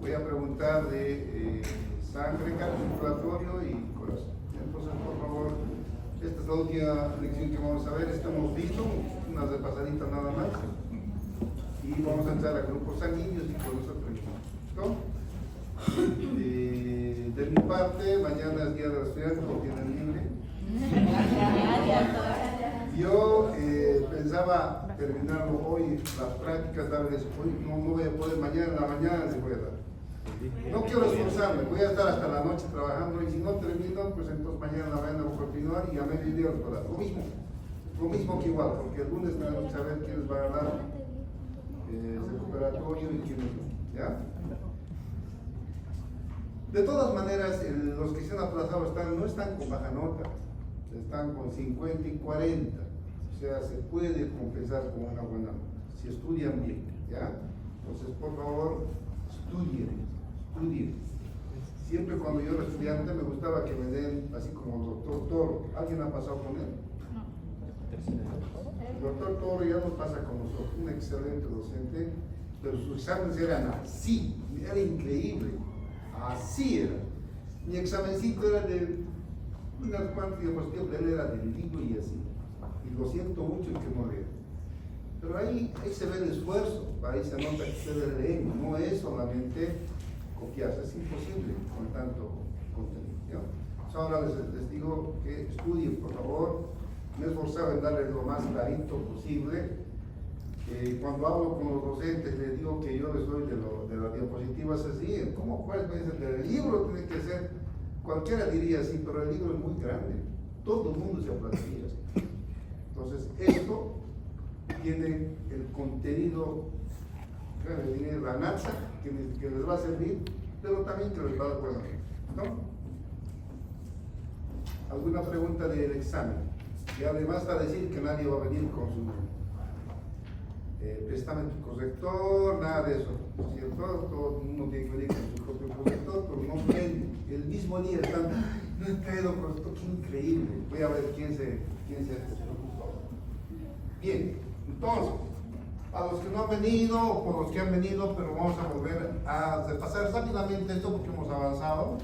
voy a preguntar de sangre, cardiorrespiratorio y corazón. Entonces, por favor, esta es la última lección que vamos a ver. Estamos visto, unas de pasadita nada más. Y vamos a entrar a grupos sanguíneos y con eso terminamos. ¿Listo? De mi parte, mañana es día de los estudiantes, lo tienen libre. Yo pensaba terminarlo hoy, las prácticas, darles hoy, no voy a poder, mañana en la mañana les voy a dar. No quiero esforzarme, voy a estar hasta la noche trabajando y si no termino, pues entonces mañana en la mañana voy a continuar y a mediodía les voy a dar. Lo mismo que igual, porque el lunes tenemos que saber quiénes van a dar recuperatorio y quiénes no. ¿Ya? De todas maneras, los que se han aplazado no están con baja nota, están con 50 y 40. O sea, se puede compensar con una buena nota, si estudian bien, ¿ya? Entonces, por favor, estudien. Siempre cuando yo era estudiante me gustaba que me den, así como el doctor Toro. ¿Alguien ha pasado con él? El doctor Toro ya no pasa con nosotros, un excelente docente, pero sus exámenes eran así, era increíble, así era. Mi examencito era de unas cuantas diapositivas, él era del libro y así. Y lo siento mucho que no lea. Pero ahí se ve el esfuerzo, ahí se nota que ustedes leen, no es solamente copiarse, es imposible con tanto contenido. ¿Ya? Ahora les digo que estudien, por favor. Me he esforzado en darles lo más clarito posible. Cuando hablo con los docentes, les digo que yo les doy de las diapositivas así. ¿Cómo cuál? Me dicen, el libro tiene que ser, cualquiera diría así, pero el libro es muy grande. Todo el mundo se aplazaría así. Entonces, esto tiene el contenido, tiene la nacha que les va a servir, pero también que les va a dar buena nota, ¿no? ¿Alguna pregunta del examen? Y además para decir que nadie va a venir con su préstame tu corrector, nada de eso, ¿no es cierto? Todo el mundo tiene que venir con su propio corrector, pero no pueden, el mismo día están, no he traído corrector, qué increíble. Voy a ver quién se preocupó. Bien, entonces, a los que no han venido, o por los que han venido, pero vamos a volver a repasar rápidamente esto porque hemos avanzado.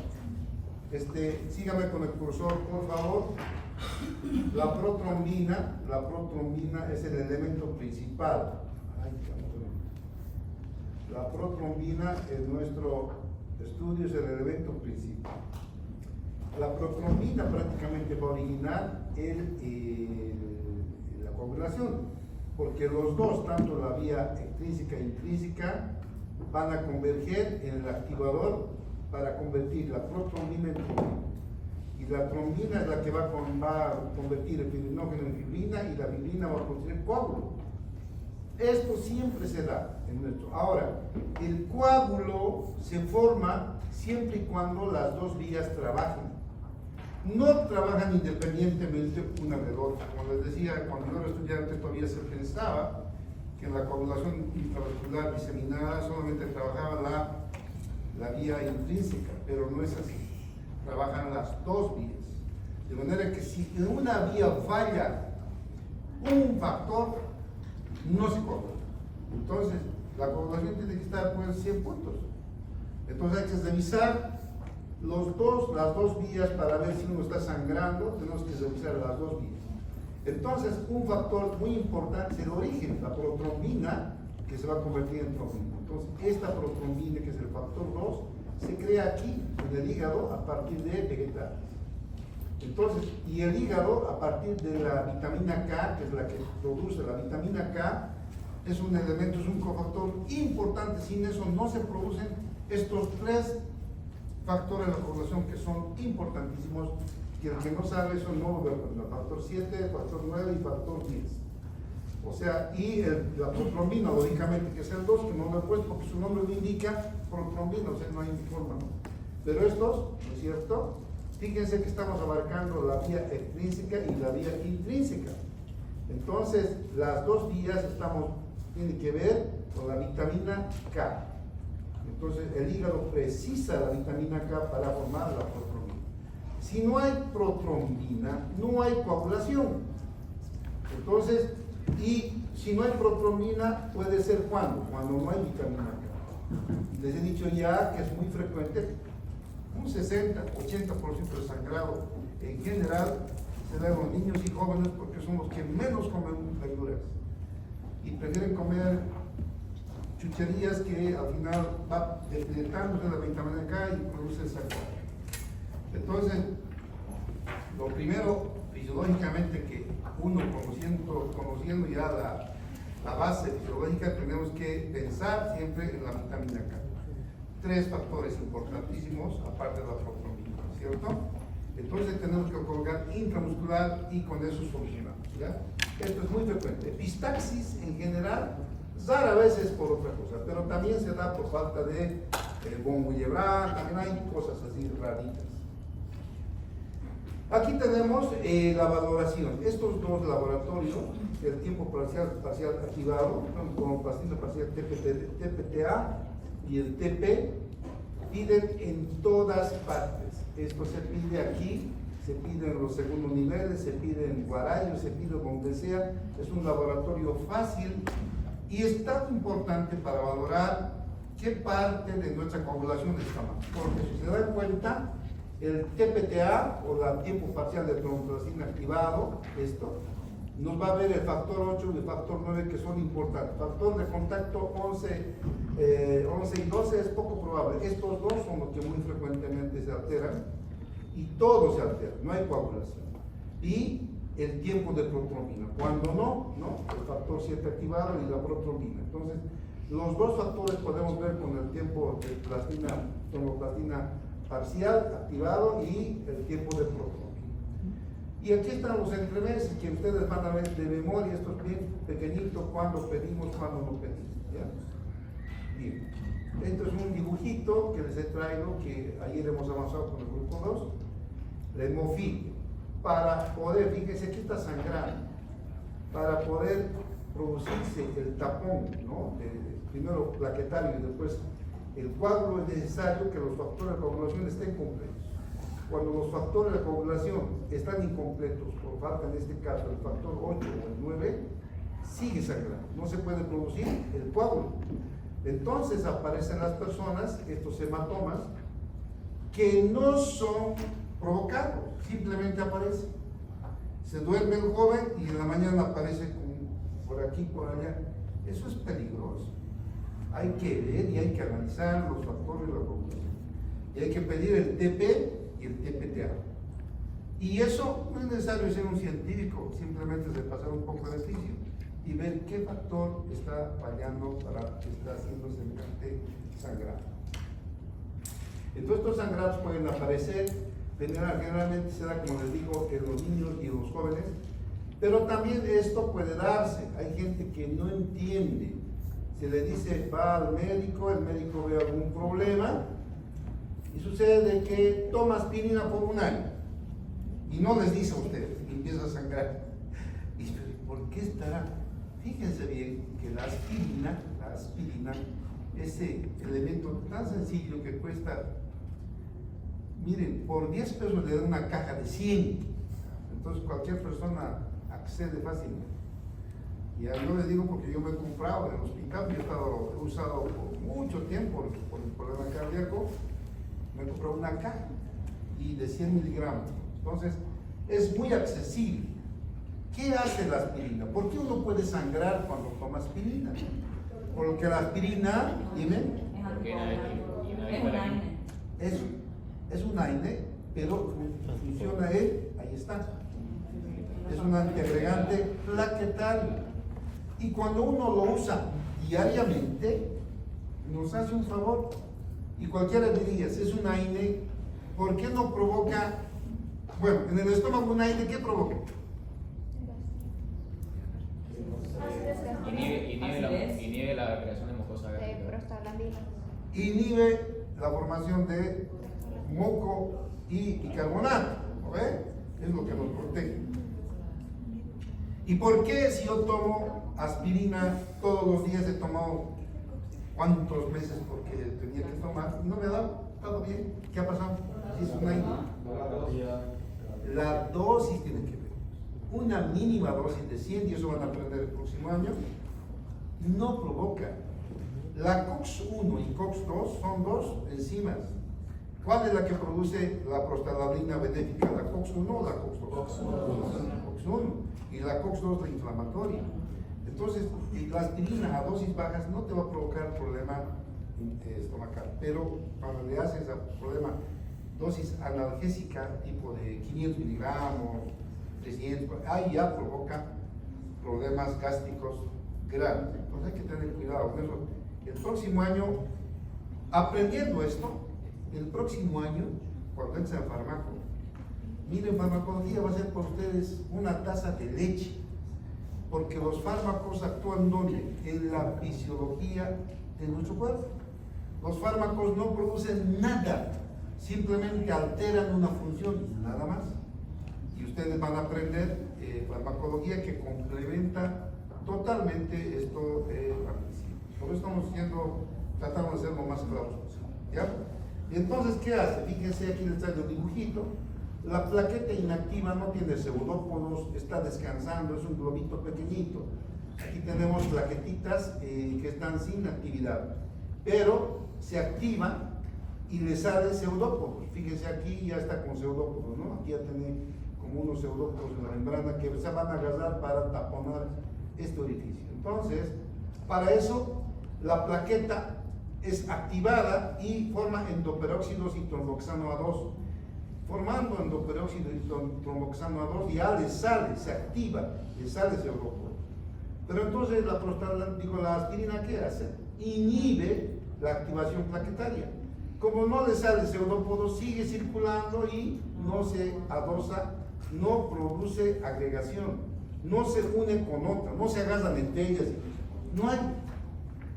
Sígame con el cursor, por favor. La protrombina es el elemento principal. La protrombina en nuestro estudio es el elemento principal. La protrombina prácticamente va a originar la coagulación, porque los dos, tanto la vía extrínseca e intrínseca, van a converger en el activador para convertir la protrombina en trombina. Y la trombina es la que va a convertir el fibrinógeno en fibrina y la fibrina va a convertir coágulo. Esto siempre se da en nuestro. Ahora, el coágulo se forma siempre y cuando las dos vías trabajen. No trabajan independientemente una de otra. Como les decía, cuando yo era estudiante todavía se pensaba que en la coagulación intravascular diseminada solamente trabajaba la vía intrínseca, pero no es así. Trabajan las dos vías. De manera que si en una vía falla un factor, no se coagula. Entonces, la coagulación tiene que estar por 100 puntos. Entonces hay que revisar las dos vías para ver si uno está sangrando, tenemos que revisar las dos vías. Entonces, un factor muy importante es el origen, la protrombina, que se va a convertir en trombina. Entonces, esta protrombina, que es el factor 2, se crea aquí en el hígado a partir de vegetales. Entonces, y el hígado a partir de la vitamina K, que es la que produce la vitamina K, es un elemento, es un cofactor importante. Sin eso no se producen estos tres factores de la coagulación que son importantísimos, y el que no sabe eso no lo ve, el factor 7, factor 9 y factor 10. O sea, y la protrombina, lógicamente, que es el 2, que no lo he puesto porque su nombre lo indica, protrombina, o sea, no hay forma, ¿no? Pero estos, ¿no es cierto? Fíjense que estamos abarcando la vía extrínseca y la vía intrínseca. Entonces, las dos vías tienen que ver con la vitamina K. Entonces, el hígado precisa la vitamina K para formar la protrombina. Si no hay protrombina, no hay coagulación. Entonces, y si no hay protrombina, puede ser ¿cuándo? Cuando no hay vitamina K. les he dicho ya que es muy frecuente, un 60-80% de sangrado en general se da a los niños y jóvenes porque son los que menos comen verduras y prefieren comer chucherías que al final va depletándose la vitamina K y produce sangrado. Entonces, lo primero, fisiológicamente, que uno conociendo ya la base fisiológica, tenemos que pensar siempre en la vitamina K. 3 factores importantísimos, aparte de la proteína, ¿cierto? Entonces tenemos que colocar intramuscular y con eso solucionamos, ¿ya? Esto es muy frecuente. Epistaxis en general, rara vez es por otra cosa, pero también se da por falta de von Willebrand, también hay cosas así raritas. Aquí tenemos la valoración. Estos dos laboratorios, el tiempo parcial activado, como plastina parcial TPTA y el TP, piden en todas partes. Esto se pide aquí, se pide en los segundos niveles, se pide en Guarayo, se pide donde sea. Es un laboratorio fácil y es tan importante para valorar qué parte de nuestra coagulación está mal. Porque si se dan cuenta, el TPTA o el tiempo parcial de tromboplastina activado, esto, nos va a ver el factor 8 y el factor 9 que son importantes. Factor de contacto 11 y 12 es poco probable. Estos dos son los que muy frecuentemente se alteran y todos se alteran, no hay coagulación. Y el tiempo de protrombina. Cuando no, el factor 7 activado y la protrombina. Entonces, los dos factores podemos ver con el tiempo de tromboplastina parcial activado y el tiempo de protrombina. Y aquí están los entremeses que ustedes van a ver de memoria, esto es bien pequeñito, cuando pedimos, cuando no pedimos. ¿Ya? Bien. Esto es un dibujito que les he traído, que ayer hemos avanzado con el grupo 2, la hemofilia. Para poder, fíjense, aquí está sangrando, para poder producirse el tapón, ¿no? Primero plaquetario y después el coágulo, es necesario que los factores de coagulación estén completos. Cuando los factores de coagulación están incompletos, por falta en este caso el factor 8 o el 9, sigue sangrando, no se puede producir el coágulo. Entonces aparecen las personas, estos hematomas, que no son provocados, simplemente aparecen. Se duerme el joven y en la mañana aparece por aquí, por allá. Eso es peligroso. Hay que ver y hay que analizar los factores de la coagulación. Y hay que pedir el TP y el TPTA. Y eso no es necesario ser un científico, simplemente es de pasar un poco de oficio y ver qué factor está fallando para que esté haciendo semejante sangrado. Entonces estos sangrados pueden aparecer, generalmente se da, como les digo, en los niños y en los jóvenes, pero también esto puede darse. Hay gente que no entiende. Se le dice, va al médico, el médico ve algún problema y sucede que toma aspirina por un año y no les dice a ustedes y empieza a sangrar. Y ¿por qué estará? Fíjense bien que la aspirina, ese elemento tan sencillo que cuesta, miren, por 10 pesos le dan una caja de 100. Entonces cualquier persona accede fácilmente. Y yo les digo porque yo me he comprado en el hospital, yo he usado por mucho tiempo por el problema cardíaco, me he comprado una caja y de 100 miligramos. Entonces es muy accesible. ¿Qué hace la aspirina? ¿Por qué uno puede sangrar cuando toma aspirina? Porque la aspirina, dime, es un AINE, pero funciona ahí está. Es un antiagregante plaquetario. Y cuando uno lo usa diariamente, nos hace un favor. Y cualquiera diría, si es un AINE, ¿por qué no provoca? Bueno, en el estómago un AINE, ¿qué provoca? Inhibe la creación de mucosa gástrica. Inhibe la formación de moco y bicarbonato, ¿no ve? Es lo que nos protege. ¿Y por qué si yo tomo aspirina todos los días, he tomado cuántos meses porque tenía que tomar, no me ha dado? ¿Todo bien? ¿Qué ha pasado? Si es un AINE. La dosis tiene que ver. Una mínima dosis de 100, y eso van a aprender el próximo año, no provoca La COX-1 y COX-2 son dos enzimas. ¿Cuál es la que produce la prostaglandina benéfica? ¿La COX-1 o la COX-2? COX-1. Y la COX-2 la inflamatoria. Entonces, la aspirina a dosis bajas no te va a provocar problema estomacal, pero cuando le haces a problema dosis analgésica tipo de 500 miligramos, 300, ahí ya provoca problemas gástricos graves. Entonces hay que tener cuidado con eso. El próximo año, aprendiendo esto, el próximo año, cuando entres al fármaco, miren, farmacología va a ser para ustedes una taza de leche, porque los fármacos actúan ¿dónde? En la fisiología de nuestro cuerpo. Los fármacos no producen nada, simplemente alteran una función, nada más. Y ustedes van a aprender farmacología que complementa totalmente esto de la medicina. Por eso estamos tratando de hacerlo más claros posible. ¿Ya? Entonces, ¿qué hace? Fíjense, aquí les traigo el dibujito. La plaqueta inactiva no tiene pseudópodos, está descansando, es un globito pequeñito. Aquí tenemos plaquetitas que están sin actividad, pero se activan y le sale pseudópodos. Fíjense, aquí ya está con pseudópodos, ¿no? Aquí ya tiene como unos pseudópodos en la membrana que se van a agarrar para taponar este orificio. Entonces, para eso, la plaqueta es activada y forma endoperóxidos y tromboxano A2. Formando endoperóxido y tromboxano A2, ya le sale, se activa, le sale pseudópodo. Pero entonces la aspirina, ¿qué hace? Inhibe la activación plaquetaria. Como no le sale pseudópodo, sigue circulando y no se adosa, no produce agregación, no se une con otra, no se agarran entre ellas, no hay.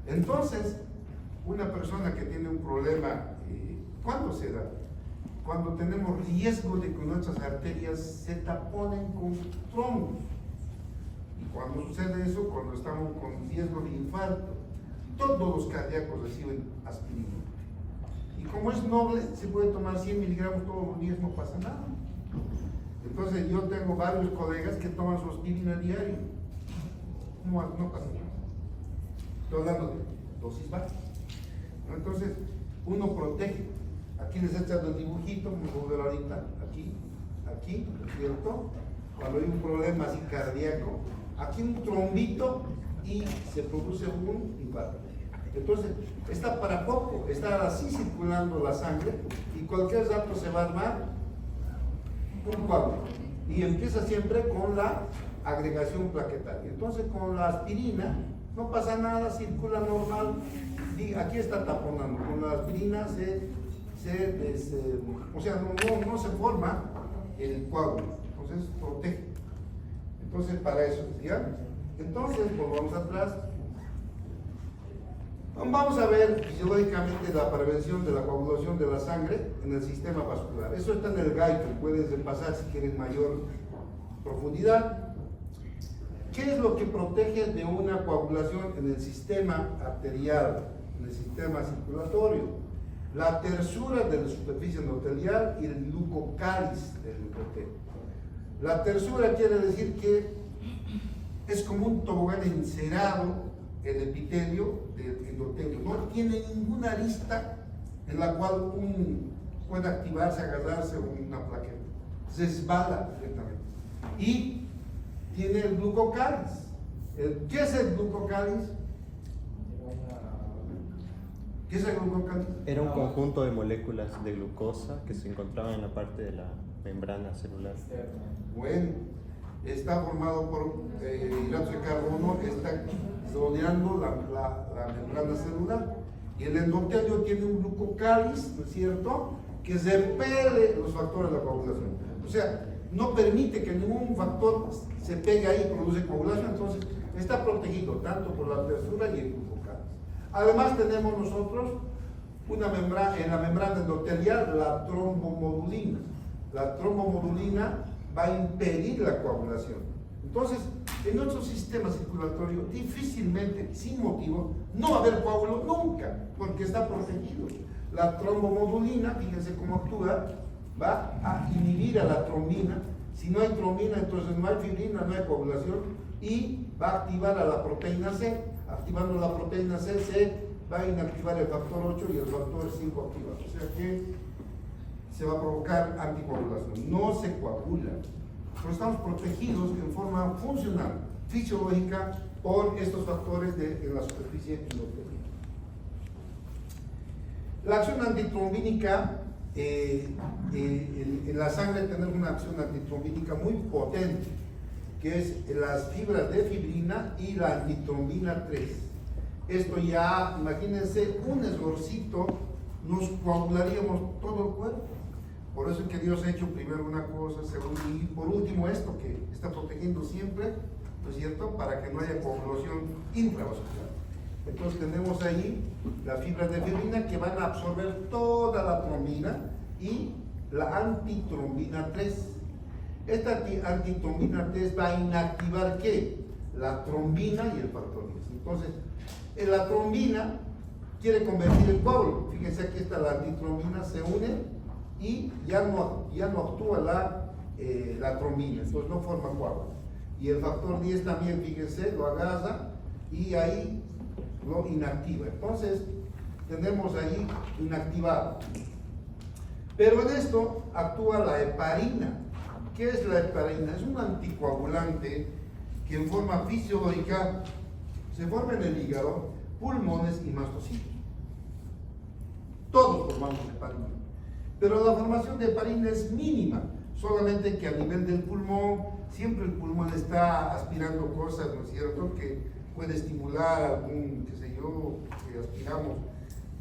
Entonces, una persona que tiene un problema, ¿cuándo se da? Cuando tenemos riesgo de que nuestras arterias se taponen con trombos. Y cuando sucede eso, cuando estamos con riesgo de infarto, todos los cardíacos reciben aspirina. Y como es noble, se puede tomar 100 miligramos todos los días, no pasa nada. Entonces yo tengo varios colegas que toman su aspirina diario. No pasa nada. Estoy hablando de dosis bajas. ¿No? Entonces, uno protege. Aquí les he echado el dibujito, me voy a ver ahorita, aquí, ¿cierto? Cuando hay un problema así cardíaco, aquí un trombito y se produce un infarto. Entonces, está para poco, está así circulando la sangre y cualquier rato se va a armar un coágulo. Y empieza siempre con la agregación plaquetaria. Entonces, con la aspirina no pasa nada, circula normal. Y aquí está taponando. Con la aspirina no se forma el coágulo. Entonces, protege. Entonces, para eso, ¿ya? Entonces, volvamos atrás. Vamos a ver fisiológicamente la prevención de la coagulación de la sangre en el sistema vascular. Eso está en el guide, puedes repasar si quieres mayor profundidad. ¿Qué es lo que protege de una coagulación en el sistema arterial, en el sistema circulatorio? La tersura de la superficie endotelial y el glucocáliz del endotelio. La tersura quiere decir que es como un tobogán encerado el epitelio del endotelio, no tiene ninguna arista en la cual pueda activarse, agarrarse una plaqueta, se resbala directamente. Y tiene el glucocáliz. ¿Qué es el glucocáliz? ¿Qué es el glucocáliz? Era un conjunto de moléculas de glucosa que se encontraban en la parte de la membrana celular. Bueno, está formado por hidratos de carbono, está rodeando la membrana celular. Y el endotelio tiene un glucocáliz, ¿no es cierto?, que repele los factores de la coagulación. O sea, no permite que ningún factor se pegue ahí y produce coagulación, entonces está protegido tanto por la tersura y el glucocáliz. Además tenemos nosotros una membrana, en la membrana endotelial, la trombomodulina. La trombomodulina va a impedir la coagulación. Entonces, en nuestro sistema circulatorio, difícilmente, sin motivo, no va a haber coágulo nunca, porque está protegido. La trombomodulina, fíjense cómo actúa, va a inhibir a la trombina. Si no hay trombina, entonces no hay fibrina, no hay coagulación, y va a activar a la proteína C. Activando la proteína C, se va a inactivar el factor 8 y el factor 5 activado. O sea que se va a provocar anticoagulación. No se coagula, pero estamos protegidos en forma funcional, fisiológica, por estos factores en la superficie endotelial. La acción antitrombínica, en la sangre tenemos una acción antitrombínica muy potente, que es las fibras de fibrina y la antitrombina 3. Esto ya, imagínense, un esgorcito, nos coagularíamos todo el cuerpo. Por eso es que Dios ha hecho primero una cosa, segundo, y por último esto, que está protegiendo siempre, ¿no es cierto?, para que no haya coagulación intravascular. Entonces tenemos ahí las fibras de fibrina que van a absorber toda la trombina y la antitrombina 3. Esta antitrombina 3 va a inactivar ¿qué? La trombina y el factor 10. Entonces, la trombina quiere convertir el coágulo. Fíjense, aquí está la antitrombina, se une y ya no actúa la trombina, entonces no forma coágulo. Y el factor 10 también, fíjense, lo agarra y ahí lo inactiva. Entonces, tenemos ahí inactivado. Pero en esto actúa la heparina. ¿Qué es la heparina? Es un anticoagulante que en forma fisiológica se forma en el hígado, pulmones y mastocitos. Todos formamos heparina. Pero la formación de heparina es mínima, solamente que a nivel del pulmón, siempre el pulmón está aspirando cosas, ¿no es cierto?, que puede estimular algún, qué sé yo, que aspiramos,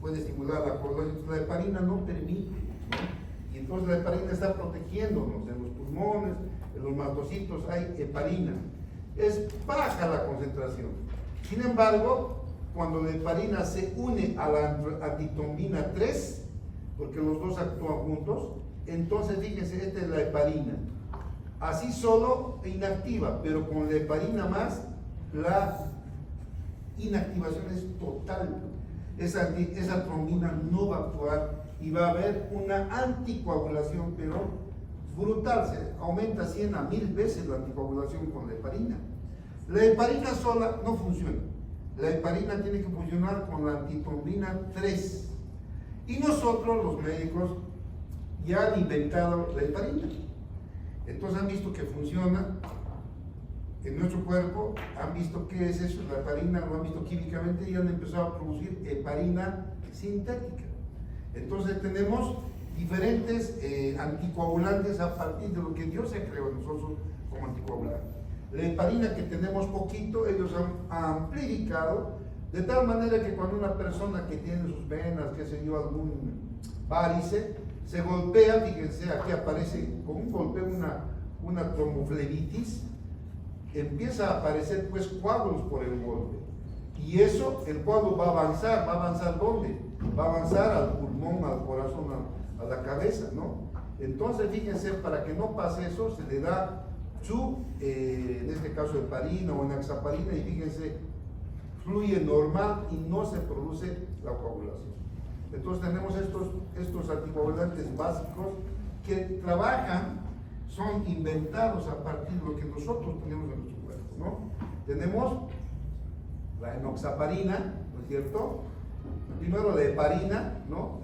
puede estimular la coagulación. La heparina no permite, ¿no? Y entonces la heparina está protegiéndonos en los pulmones, en los mastocitos hay heparina. Es baja la concentración. Sin embargo, cuando la heparina se une a la antitrombina 3, porque los dos actúan juntos, entonces fíjense, esta es la heparina. Así solo inactiva, pero con la heparina más, la inactivación es total. Esa trombina no va a actuar y va a haber una anticoagulación, pero brutal, se aumenta 100 a 1000 veces la anticoagulación con la heparina. La heparina sola no funciona. La heparina tiene que funcionar con la antitrombina 3. Y nosotros, los médicos, ya han inventado la heparina. Entonces han visto que funciona en nuestro cuerpo, han visto qué es eso, la heparina, lo han visto químicamente y han empezado a producir heparina sintética. Entonces tenemos diferentes anticoagulantes a partir de lo que Dios ha creado en nosotros como anticoagulantes. La heparina que tenemos poquito, ellos han amplificado de tal manera que cuando una persona que tiene sus venas, qué sé yo, algún varice, se golpea, fíjense, aquí aparece con un golpe una tromboflebitis, empieza a aparecer pues coágulos por el golpe. Y eso, el coágulo va a avanzar ¿dónde? Va a avanzar al pulmón, al corazón, a la cabeza, ¿no? Entonces, fíjense, para que no pase eso, se le da en este caso heparina o enaxaparina, y fíjense, fluye normal y no se produce la coagulación. Entonces tenemos estos anticoagulantes básicos que trabajan, son inventados a partir de lo que nosotros tenemos en nuestro cuerpo, ¿no? Tenemos la enoxaparina, ¿no es cierto? Primero la heparina, ¿no?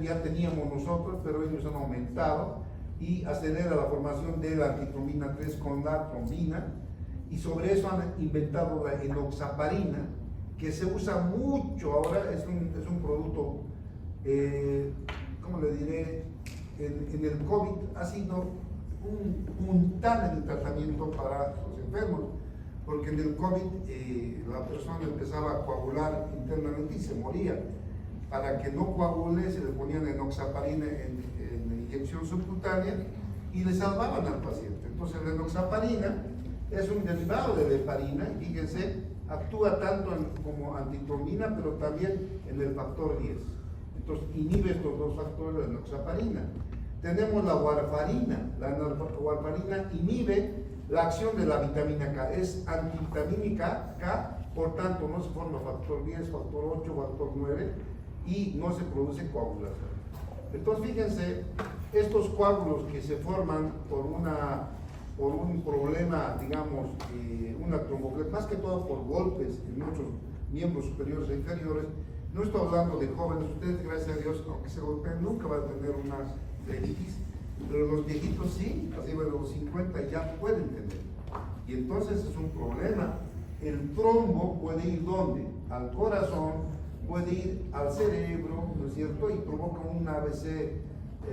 Ya teníamos nosotros, pero ellos han aumentado y acelera la formación de la antitrombina 3 con la trombina, y sobre eso han inventado la enoxaparina, que se usa mucho ahora, es un producto, ¿cómo le diré? En el COVID ha sido un puntal en el tratamiento para los enfermos, porque en el COVID la persona empezaba a coagular internamente y se moría. Para que no coagule se le ponían enoxaparina en inyección subcutánea y le salvaban al paciente. Entonces la enoxaparina es un derivado de la heparina y fíjense, actúa tanto como antitrombina, pero también en el factor 10. Entonces inhibe estos dos factores de la enoxaparina. Tenemos la warfarina. La warfarina inhibe la acción de la vitamina K, es antivitamínica K, por tanto no se forma factor 10, factor 8, factor 9 y no se produce coagulación. Entonces fíjense, estos coágulos que se forman por un problema, digamos, una tromboflebitis, más que todo por golpes en nuestros miembros superiores e inferiores, No estoy hablando de jóvenes, ustedes gracias a Dios, aunque se golpeen, nunca van a tener una flebitis, pero los viejitos sí, arriba de los 50 ya pueden tener. Y entonces es un problema. El trombo puede ir ¿dónde? Al corazón, puede ir al cerebro, ¿no es cierto? Y provoca un ABC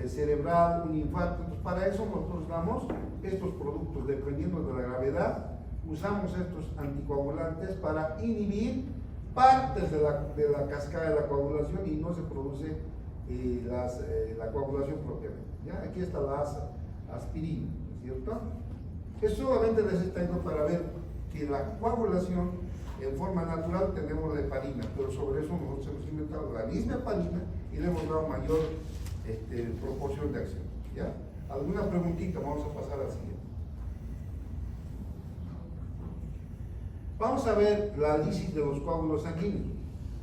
cerebral, un infarto. Entonces, para eso nosotros damos estos productos, dependiendo de la gravedad, usamos estos anticoagulantes para inhibir partes de la cascada de la coagulación y no se produce la coagulación propiamente. ¿Ya? Aquí está la aspirina, ¿no es cierto? Es solamente necesario para ver que la coagulación en forma natural tenemos la heparina, pero sobre eso nosotros hemos inventado la misma heparina y le hemos dado mayor proporción de acción. ¿Ya? ¿Alguna preguntita? Vamos a pasar al siguiente. Vamos a ver la lisis de los coágulos sanguíneos.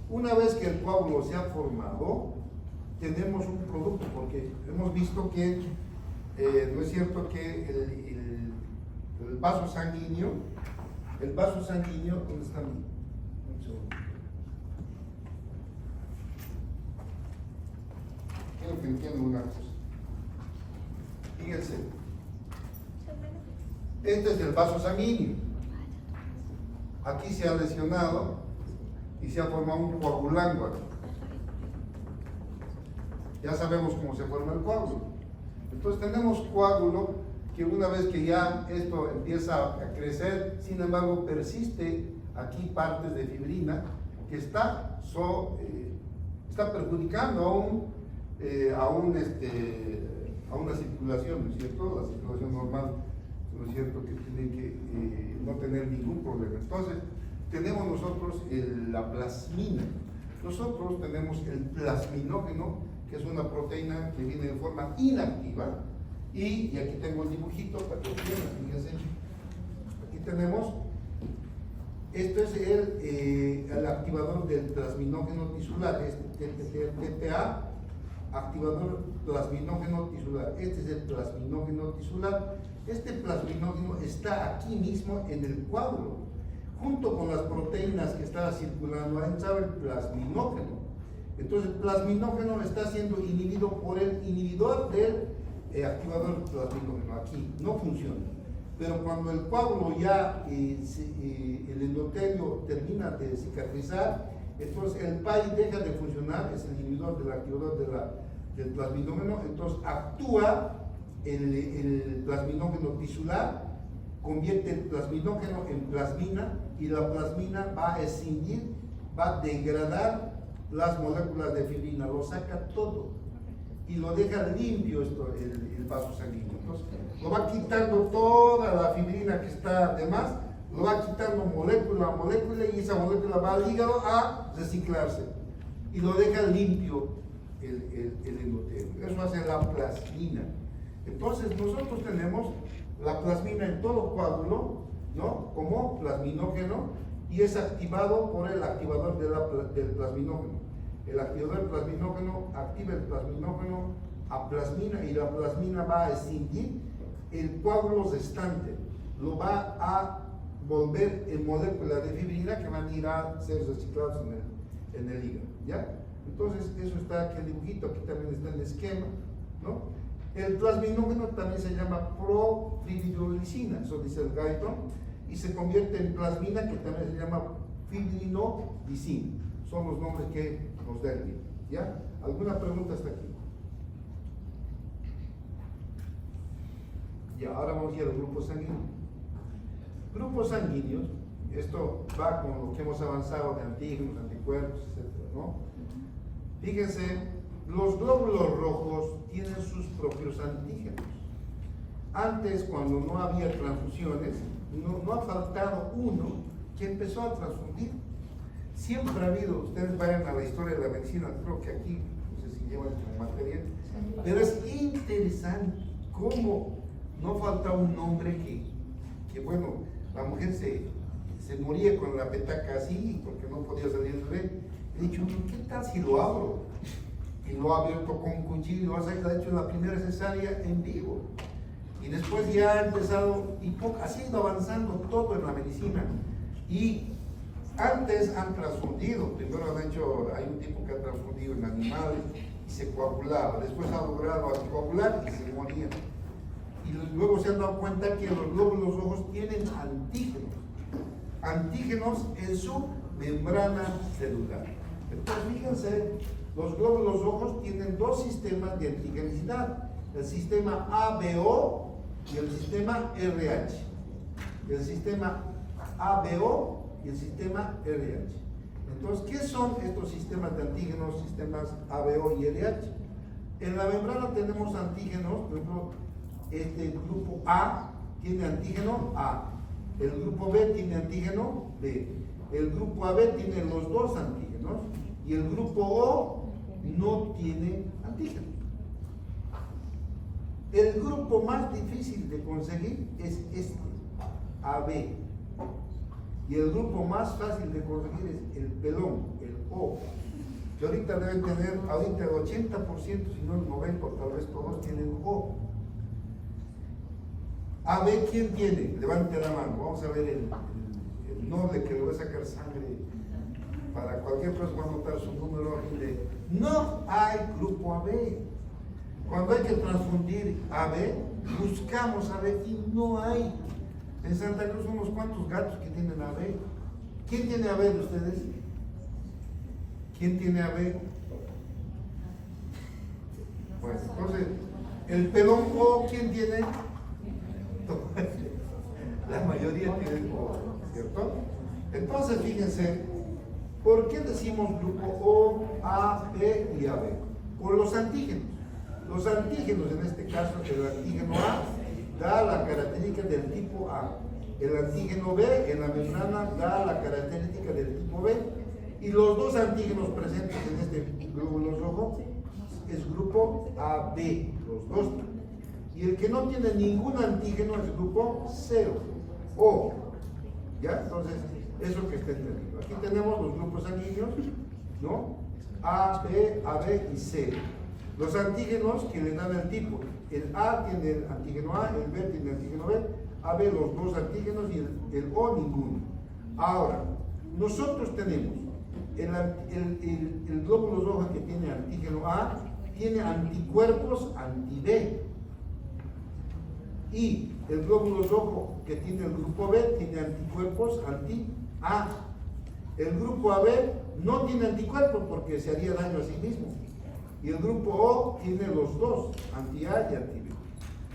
Una vez que el coágulo se ha formado, tenemos un producto, porque hemos visto que no es cierto que el vaso sanguíneo, ¿dónde está mi? Un segundo. Quiero que entiendan una cosa. Fíjense, este es el vaso sanguíneo. Aquí se ha lesionado y se ha formado un coagulángulo. Ya sabemos cómo se forma el coágulo. Entonces tenemos coágulo que una vez que ya esto empieza a crecer, sin embargo persiste aquí partes de fibrina que está perjudicando a una circulación, ¿no es cierto? La circulación normal, ¿no es cierto? Que tiene que no tener ningún problema. Entonces, tenemos nosotros la plasmina. Nosotros tenemos el plasminógeno, que es una proteína que viene de forma inactiva. Y aquí tengo el dibujito para que entiendan, fíjense. Aquí tenemos, esto es el activador del plasminógeno tisular, TPA, activador plasminógeno tisular. Este es el plasminógeno tisular. Este plasminógeno está aquí mismo en el coágulo, junto con las proteínas que están circulando. Ahí estaba el plasminógeno. Entonces, el plasminógeno está siendo inhibido por el inhibidor del activador plasminógeno. Aquí no funciona. Pero cuando el coágulo ya, el endotelio termina de cicatrizar, entonces el PAI deja de funcionar, es el inhibidor del activador del plasminógeno, entonces actúa el plasminógeno tisular, convierte el plasminógeno en plasmina y la plasmina va a escindir, va a degradar las moléculas de fibrina, lo saca todo y lo deja limpio el vaso sanguíneo. Entonces lo va quitando toda la fibrina que está de más, lo va quitando molécula a molécula y esa molécula va al hígado a reciclarse y lo deja limpio el endotelio. Eso hace la plasmina. Entonces nosotros tenemos la plasmina en todo coágulo, ¿no? Como plasminógeno y es activado por el activador del plasminógeno. El activador del plasminógeno activa el plasminógeno a plasmina y la plasmina va a escindir el coágulo restante, lo va a volver en moléculas de fibrina que van a ir a ser reciclados en el hígado, ¿ya? Entonces eso está aquí el dibujito, aquí también está el esquema, ¿no? El plasminógeno también se llama profibrilocina, eso dice el Guyton, y se convierte en plasmina, que también se llama fibrinolizina. Son los nombres que nos da el libro, ¿ya? ¿Alguna pregunta hasta aquí? Ya, ahora vamos a ir a los grupos sanguíneos. Grupos sanguíneos, esto va con lo que hemos avanzado de antígenos, anticuerpos, etc., ¿no? Fíjense, los glóbulos rojos tienen sus propios antígenos. Antes, cuando no había transfusiones, no ha faltado uno que empezó a transfundir. Siempre ha habido, ustedes vayan a la historia de la medicina, creo que aquí, no sé si llevan esta materia, pero es interesante cómo no falta un hombre que bueno, la mujer se moría con la petaca así porque no podía salir del bebé. He dicho, ¿qué tal si lo abro? Y lo ha abierto con un cuchillo, ha hecho la primera cesárea en vivo. Y después ya ha empezado, y ha ido avanzando todo en la medicina. Y Antes han transfundido, primero han hecho, hay un tipo que ha transfundido en animales y se coagulaba, después ha logrado anticoagular y se morían. Y luego se han dado cuenta que los glóbulos rojos tienen antígenos en su membrana celular. Entonces fíjense, los glóbulos rojos tienen dos sistemas de antigenicidad, el sistema ABO y el sistema RH. El sistema ABO y el sistema RH. Entonces, ¿qué son estos sistemas de antígenos, sistemas ABO y RH? En la membrana tenemos antígenos, por ejemplo, este grupo A tiene antígeno A, el grupo B tiene antígeno B, el grupo AB tiene los dos antígenos y el grupo O no tiene antígenos. El grupo más difícil de conseguir es este, AB. Y el grupo más fácil de conseguir es el pelón, el O. Que ahorita deben tener, ahorita el 80%, si no el 90%, tal vez todos tienen O. AB, ¿quién tiene? Levante la mano, vamos a ver el noble que le va a sacar sangre. Para cualquier persona va a anotar su número. No hay grupo AB. Cuando hay que transfundir AB, buscamos AB y no hay. En Santa Cruz unos cuantos gatos que tienen AB. ¿Quién tiene AB de ustedes? ¿Quién tiene AB? Bueno, entonces, el pelón O, ¿quién tiene? La mayoría tienen O, ¿cierto? Entonces, fíjense, ¿por qué decimos grupo O, A, B y AB? Por los antígenos. Los antígenos, en este caso, el antígeno A da la característica del tipo A. El antígeno B en la membrana da la característica del tipo B. Y los dos antígenos presentes en este glóbulo rojo es grupo AB, los dos. Y el que no tiene ningún antígeno es grupo 0, O. ¿Ya? Entonces, eso que está entendido. Aquí tenemos los grupos sanguíneos, ¿no? A, B, AB y C. Los antígenos que le dan el tipo. El A tiene el antígeno A, el B tiene el antígeno B, AB los dos antígenos y el O ninguno. Ahora, nosotros tenemos el glóbulo rojo que tiene antígeno A, tiene anticuerpos anti-B. Y el glóbulo rojo que tiene el grupo B tiene anticuerpos anti-A. El grupo AB no tiene anticuerpos porque se haría daño a sí mismo. Y el grupo O tiene los dos, anti-A y anti-B.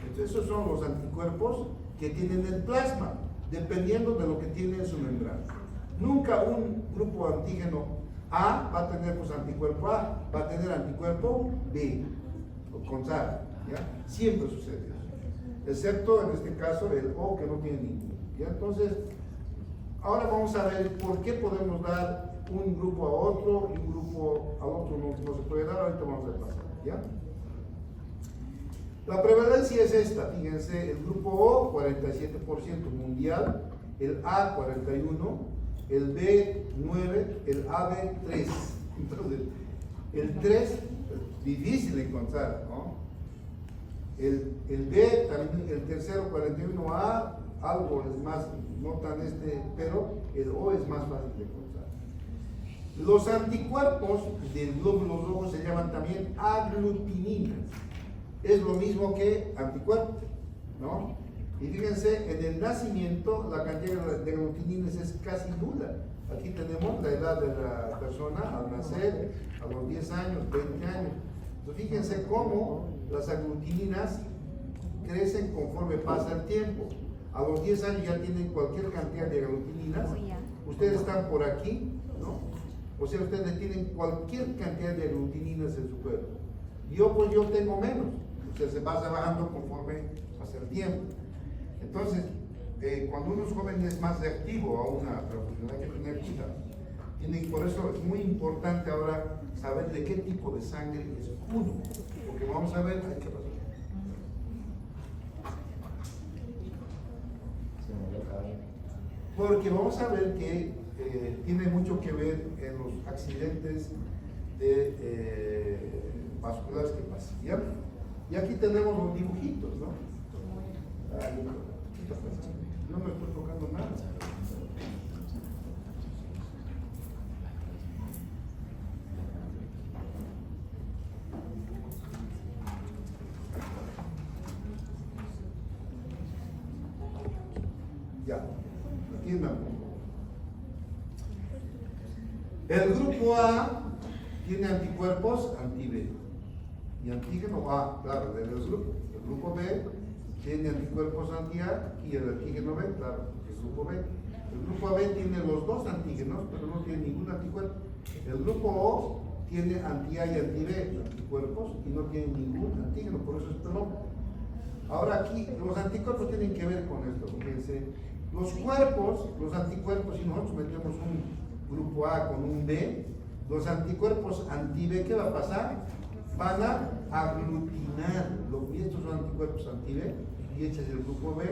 Entonces esos son los anticuerpos que tienen el plasma, dependiendo de lo que tiene en su membrana. Nunca un grupo antígeno A va a tener pues anticuerpo A, va a tener anticuerpo B, o con SAR, ¿ya? Siempre sucede eso. Excepto en este caso el O que no tiene ninguno. ¿Ya? Entonces, ahora vamos a ver por qué podemos dar un grupo a otro y un grupo a otro no se puede dar. Ahorita vamos a repasar, ¿ya? La prevalencia es esta, fíjense, el grupo O 47% mundial, el A 41%, el B 9%, el AB 3%. Entonces, el 3 es difícil de encontrar, ¿no? El B también, el tercero 41A, algo es más, no tan pero el O es más fácil de encontrar. Los anticuerpos del glóbulo rojo se llaman también aglutininas. Es lo mismo que anticuerpos, ¿no? Y fíjense, en el nacimiento la cantidad de aglutininas es casi nula. Aquí tenemos la edad de la persona al nacer, a los 10 años, 20 años. Entonces fíjense cómo las aglutininas crecen conforme pasa el tiempo. A los 10 años ya tienen cualquier cantidad de aglutininas. Ustedes están por aquí, ¿no? O sea, ustedes tienen cualquier cantidad de aglutininas en su cuerpo. Yo tengo menos. O sea, se va bajando conforme pasa el tiempo. Entonces, cuando uno es joven es más reactivo a una transfusión, hay que tener cuidado. Por eso es muy importante ahora saber de qué tipo de sangre es uno. Porque vamos a ver, ¿qué pasó? Porque vamos a ver que tiene mucho que ver en los accidentes vasculares que pasan, ¿ya? Y aquí tenemos los dibujitos, ¿no? No me estoy tocando nada. entiendan. El grupo A tiene anticuerpos anti-B y antígeno A, claro, del grupo. El grupo B tiene anticuerpos anti-A y el antígeno B, claro, el grupo B. El grupo B tiene los dos antígenos, pero no tiene ningún anticuerpo. El grupo O tiene anti-A y anti-B, anticuerpos, y no tiene ningún antígeno, por eso es pelón. Ahora aquí, los anticuerpos tienen que ver con esto, fíjense. Los cuerpos, los anticuerpos, si nosotros metemos un grupo A con un B, los anticuerpos anti-B, ¿qué va a pasar? Van a aglutinar, y estos son anticuerpos anti-B, y este es el grupo B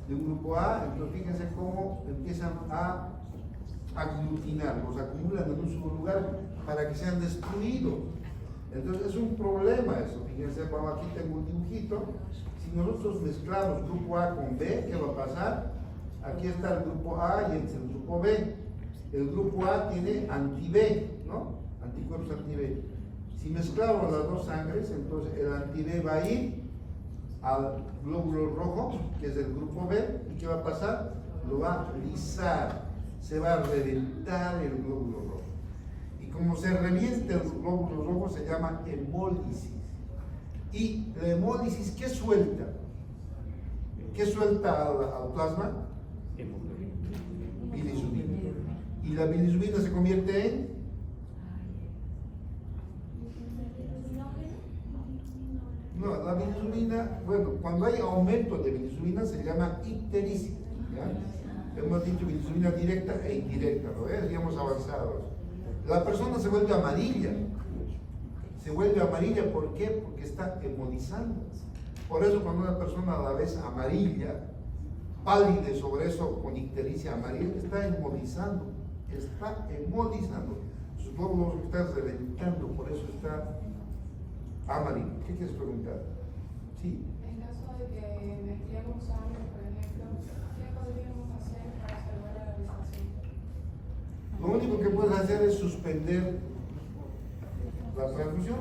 de un grupo A, entonces fíjense cómo empiezan a aglutinar, los acumulan en un solo lugar para que sean destruidos. Entonces es un problema eso, fíjense, como aquí tengo un dibujito, si nosotros mezclamos grupo A con B, ¿qué va a pasar? Aquí está el grupo A y este es el grupo B. El grupo A tiene anti-B, ¿no? Anticuerpos anti-B. Si mezclamos las dos sangres, entonces el anti-B va a ir al glóbulo rojo, que es el grupo B, ¿y qué va a pasar? Lo va a lisar, se va a reventar el glóbulo rojo. Y como se revienta el glóbulo rojo, se llama hemólisis. Y la hemólisis, ¿qué suelta? ¿Qué suelta al plasma? Bilisubina. Y la bilisubina se convierte en no, la bilisubina, bueno, cuando hay aumento de bilisubina se llama ictericia, ¿ya? Hemos dicho bilisubina directa e indirecta, ¿lo ves? Ya hemos avanzado. La persona se vuelve amarilla. Se vuelve amarilla, ¿por qué? Porque está hemolizando. Por eso cuando una persona la ves amarilla, pálida sobre eso con ictericia amarilla, está hemolizando. Está hemolizando. Sus glóbulos están reventando, por eso está amarillo. ¿Qué quieres preguntar? Sí. En caso de que mezclemos sangre, por ejemplo, ¿qué podríamos hacer para salvar a la gestación? Lo único que puedes hacer es suspender la transfusión,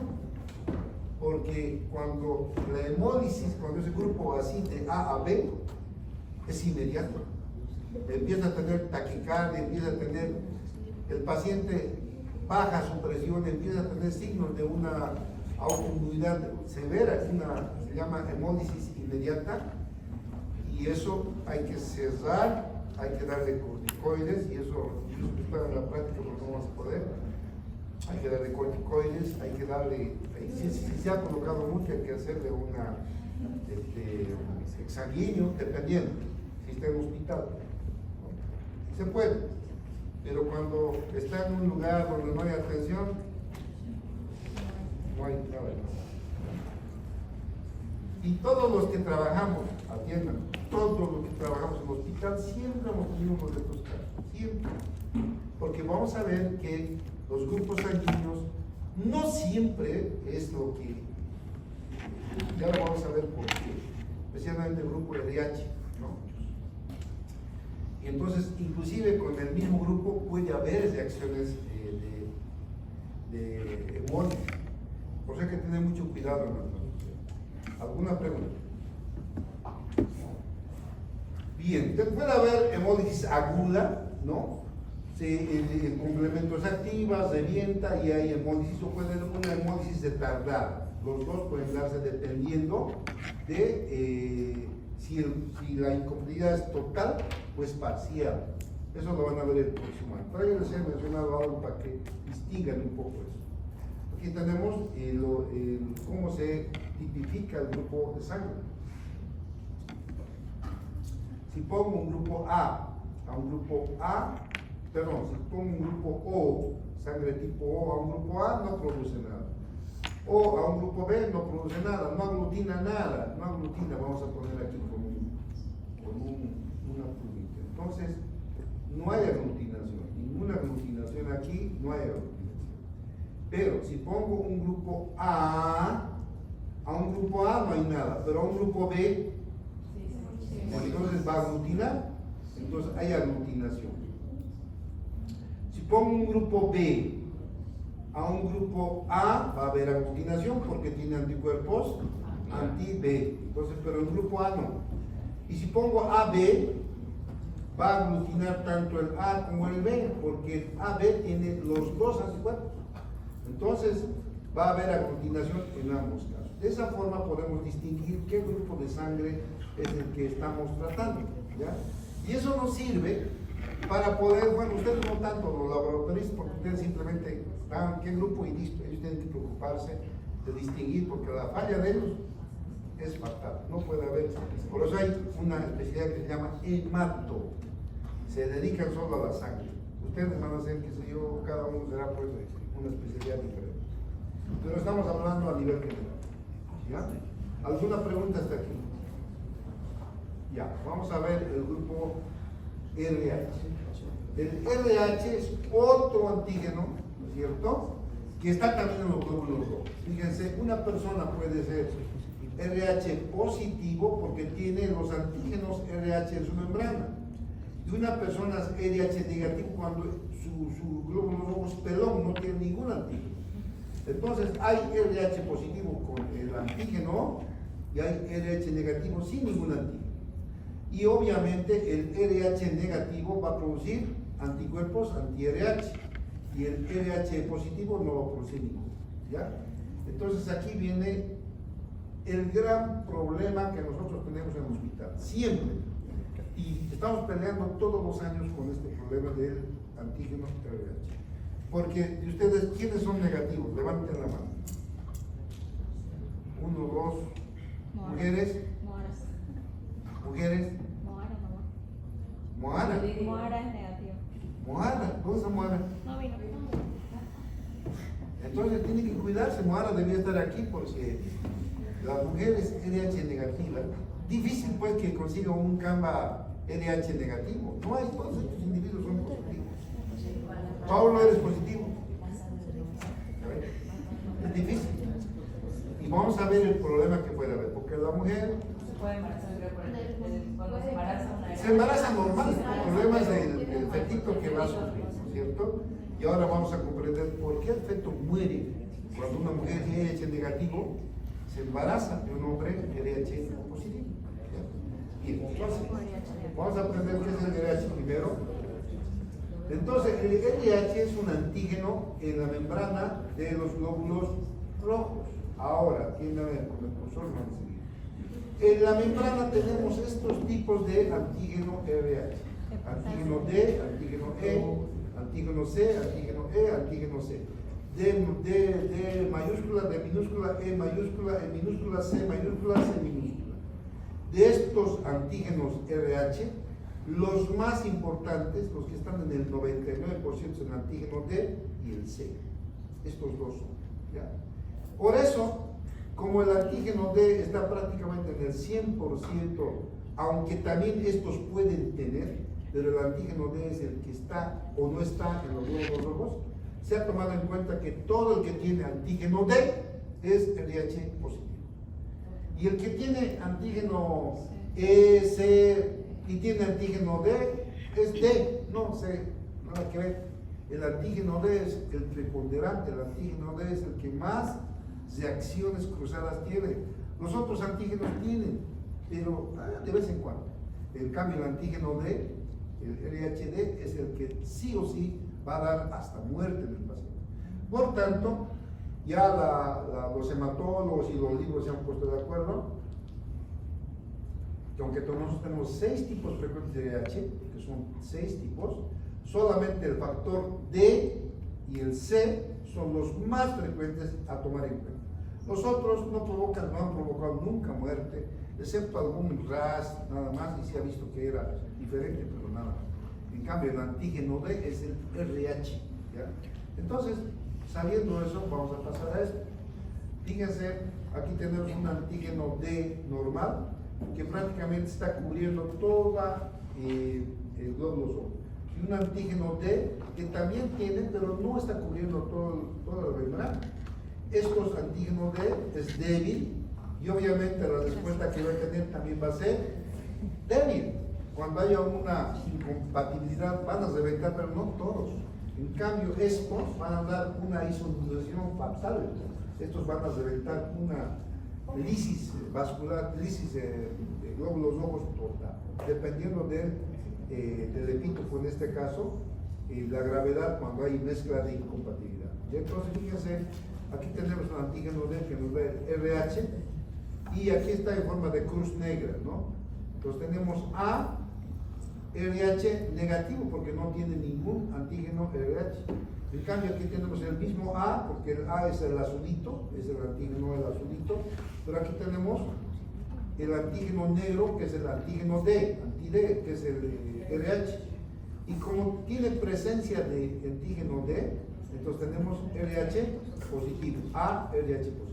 porque cuando la hemólisis, cuando ese grupo así de A a B, es inmediato. Empieza a tener taquicardia, empieza a tener, el paciente baja su presión, empieza a tener signos de una autoinmunidad severa, se llama hemólisis inmediata, y eso hay que cerrar, hay que darle corticoides, y eso para en la práctica porque no vamos a poder. Hay que darle corticoides, hay que darle, si se ha colocado mucho, hay que hacerle una exsanguíneo, dependiendo, si está en un hospital. Se puede, pero cuando está en un lugar donde no hay atención, no hay nada. Y todos los que trabajamos, atiendan, todos los que trabajamos en el hospital, siempre hemos tenido uno de estos casos, siempre. Porque vamos a ver que los grupos sanguíneos no siempre es lo que, ya lo vamos a ver por qué, especialmente el grupo RH, ¿no? Y entonces, inclusive con el mismo grupo puede haber reacciones de hemólisis. Por eso hay que tener mucho cuidado, hermano. ¿Alguna pregunta? Bien, puede haber hemólisis aguda, ¿no? El complemento se activa, revienta y hay hemólisis, o puede haber una hemólisis de tardar. Los dos pueden darse dependiendo de si la incompletividad es total o es parcial. Eso lo van a ver el próximo año. Pero yo les he mencionado algo para que distingan un poco eso. Aquí tenemos cómo se tipifica el grupo de sangre. Si pongo un grupo A a un grupo A, perdón, si pongo un grupo O, sangre tipo O a un grupo A, no produce nada. O a un grupo B no produce nada, no aglutina nada, no aglutina, vamos a poner aquí con una plumita. Entonces, no hay aglutinación, ninguna aglutinación aquí, no hay aglutinación. Pero si pongo un grupo A un grupo A no hay nada, pero a un grupo B, entonces va a aglutinar, entonces hay aglutinación. Si pongo un grupo B a un grupo A, va a haber aglutinación porque tiene anticuerpos anti-B, entonces, pero en grupo A no. Y si pongo AB va a aglutinar tanto el A como el B, porque el AB tiene los dos anticuerpos. Entonces, va a haber aglutinación en ambos casos. De esa forma podemos distinguir qué grupo de sangre es el que estamos tratando, ¿ya? Y eso nos sirve para poder, bueno, ustedes no tanto los laboratoristas, porque ustedes simplemente dan qué grupo y listo, ellos tienen que preocuparse de distinguir, porque la falla de ellos es fatal, no puede haber. Por eso hay una especialidad que se llama hemato, se dedican solo a la sangre. Ustedes van a hacer, qué sé yo, cada uno será pues una especialidad diferente. Pero estamos hablando a nivel general, ¿ya? ¿Alguna pregunta hasta aquí? Ya, vamos a ver el grupo RH. El RH es otro antígeno, ¿no es cierto?, que está también en los glóbulos rojos. Fíjense, una persona puede ser RH positivo porque tiene los antígenos RH en su membrana, y una persona es RH negativo cuando su glóbulo rojo es pelón, no tiene ningún antígeno. Entonces hay RH positivo con el antígeno y hay RH negativo sin ningún antígeno. Y obviamente el RH negativo va a producir anticuerpos anti-RH y el RH positivo no va a producir ninguno, ¿ya? Entonces aquí viene el gran problema que nosotros tenemos en el hospital, siempre. Y estamos peleando todos los años con este problema del antígeno RH. Porque de ustedes, ¿quiénes son negativos? Levanten la mano. 1, 2, mujeres. Mujeres. Moara. Moara es negativo. Moara, ¿dónde está Moara? No vino. Entonces tiene que cuidarse, Moara debía estar aquí porque la mujer es RH negativa. Difícil pues que consiga un Canva RH negativo. No hay, todos estos individuos son positivos. Pablo, eres positivo. Es difícil. Y vamos a ver el problema que puede haber, porque la mujer se embaraza normal, el problema es el fetito que va a sufrir, ¿no es cierto? Y ahora vamos a comprender por qué el feto muere cuando una mujer RH negativo se embaraza de un hombre RH positivo. Bien, entonces, vamos a aprender qué es el RH primero. Entonces, el RH es un antígeno en la membrana de los glóbulos rojos. Ahora, tiene a ver con el profesor, vamos a seguir. En la membrana tenemos estos tipos de antígeno RH. Antígeno D, antígeno E, antígeno C, antígeno E, antígeno C. D mayúscula, D minúscula, E mayúscula, E minúscula, C mayúscula, C minúscula. De estos antígenos RH, los más importantes, los que están en el 99% son el antígeno D y el C. Estos dos son, ¿ya? Por eso, como el antígeno D está prácticamente en el 100%, aunque también estos pueden tener, pero el antígeno D es el que está o no está en los glóbulos rojos, se ha tomado en cuenta que todo el que tiene antígeno D es RH positivo. Y el que tiene antígeno E, C y tiene antígeno D es D, no sé, nada que ver. El antígeno D es el preponderante, el antígeno D es el que más reacciones cruzadas tiene. Los otros antígenos tienen, pero de vez en cuando. En cambio, el antígeno D, el RHD, es el que sí o sí va a dar hasta muerte en el paciente. Por tanto, ya los hematólogos y los libros se han puesto de acuerdo que aunque nosotros tenemos 6 tipos frecuentes de RH, que son 6 tipos, solamente el factor D y el C son los más frecuentes a tomar en cuenta. Los otros no han provocado nunca muerte, excepto algún RAS, nada más, y se ha visto que era diferente, pero nada más. En cambio, el antígeno D es el RH, ¿ya? Entonces, sabiendo eso, vamos a pasar a esto. Fíjense, aquí tenemos un antígeno D normal, que prácticamente está cubriendo toda el glóbulo rojo. Y un antígeno D que también tiene, pero no está cubriendo toda la membrana. Estos antígenos D es débil y obviamente la respuesta que va a tener también va a ser débil. Cuando haya una incompatibilidad van a reventar, pero no todos. En cambio, estos van a dar una isomerización fatal. Estos van a reventar una lisis vascular, lisis de glóbulos rojos total, dependiendo del del epítopo en este caso, la gravedad cuando hay mezcla de incompatibilidad. Y entonces fíjense, aquí tenemos un antígeno D que nos da el RH y aquí está en forma de cruz negra, ¿no? Entonces tenemos A, RH negativo porque no tiene ningún antígeno RH. En cambio aquí tenemos el mismo A, porque el A es el azulito, es el antígeno del azulito, pero aquí tenemos el antígeno negro, que es el antígeno D, anti-D, que es el RH. Y como tiene presencia de antígeno D, entonces tenemos RH positivo, A, RH positivo.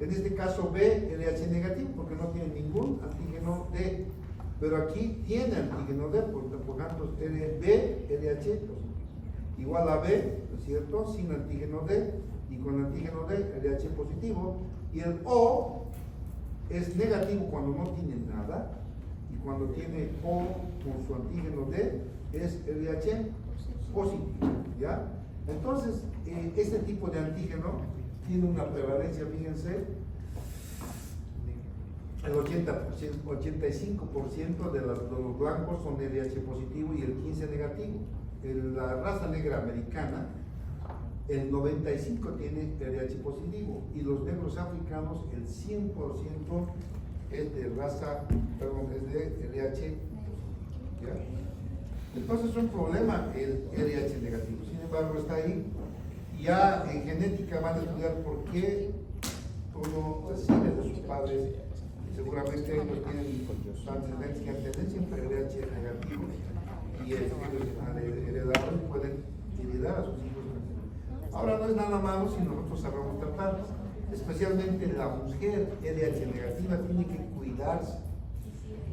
En este caso B, RH negativo, porque no tiene ningún antígeno D. Pero aquí tiene antígeno D, por tanto B, RH positivo. Igual a B, ¿no es cierto? Sin antígeno D, y con antígeno D, RH positivo. Y el O es negativo cuando no tiene nada, y cuando tiene O con su antígeno D, es RH positivo, ¿ya? Entonces, este tipo de antígeno tiene una prevalencia, fíjense, el 85% de los blancos son RH positivo y el 15% negativo. La raza negra americana, el 95% tiene RH positivo y los negros africanos, el 100% es de raza, perdón, es de RH, ¿ya? Entonces es un problema el RH negativo. Sin embargo, está ahí. Ya en genética van a estudiar por qué uno recibe de sus padres. Seguramente ellos tienen tendencia siempre RH negativo y ellos al heredar pueden heredar a sus hijos. Ahora no es nada malo si nosotros sabemos tratar. Especialmente la mujer RH negativa tiene que cuidarse.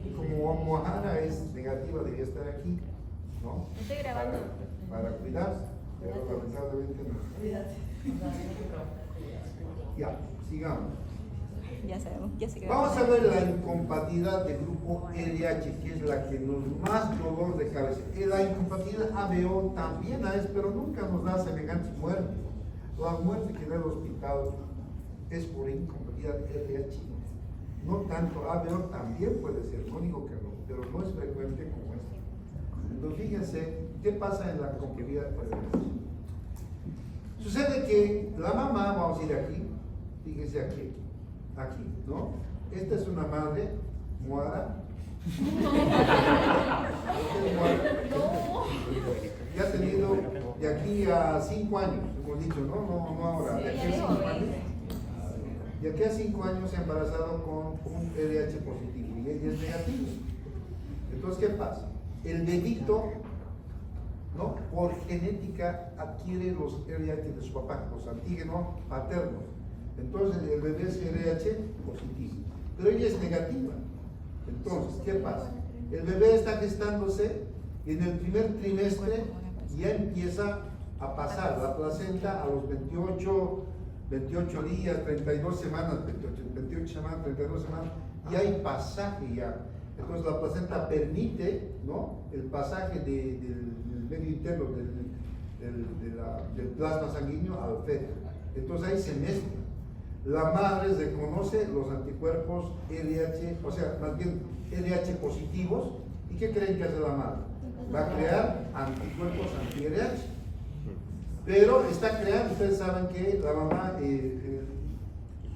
Y como Moahara es negativa, debería estar aquí, ¿no? Estoy grabando. Para cuidarse, pero lamentablemente no. Ya, sigamos. Ya sabemos, ya se Vamos a ver la incompatibilidad del grupo LH, que es la que nos más dolor de cabeza. La incompatibilidad ABO también es, pero nunca nos da semejantes muertes. La muerte que da el hospital es por incompatibilidad LH. No tanto, ABO también puede ser, no digo que no, pero no es frecuente como esta. Entonces fíjense, ¿qué pasa en la incompatibilidad LH? Sucede que la mamá, vamos a ir aquí, fíjense aquí, ¿no? Esta es una madre, Moara. Ya ha tenido de aquí a 5 años, hemos dicho, no ahora, de aquí a 5 años. De aquí a 5 años se ha embarazado con un RH positivo y ella es negativo. Entonces, ¿qué pasa? El bebito, ¿no? Por genética adquiere los RH de su papá, los antígenos paternos. Entonces el bebé es RH positivo, pero ella es negativa. Entonces, ¿qué pasa? El bebé está gestándose y en el primer trimestre ya empieza a pasar la placenta a los 28 días, 32 semanas, 28 semanas, 32 semanas, y hay pasaje ya. Entonces la placenta permite, ¿no?, el pasaje del medio interno del plasma sanguíneo al feto. Entonces ahí se mezcla. La madre reconoce los anticuerpos LH, o sea, más bien LH positivos. ¿Y qué creen que hace la madre? Va a crear anticuerpos anti-LH. Pero está creando, ustedes saben que la mamá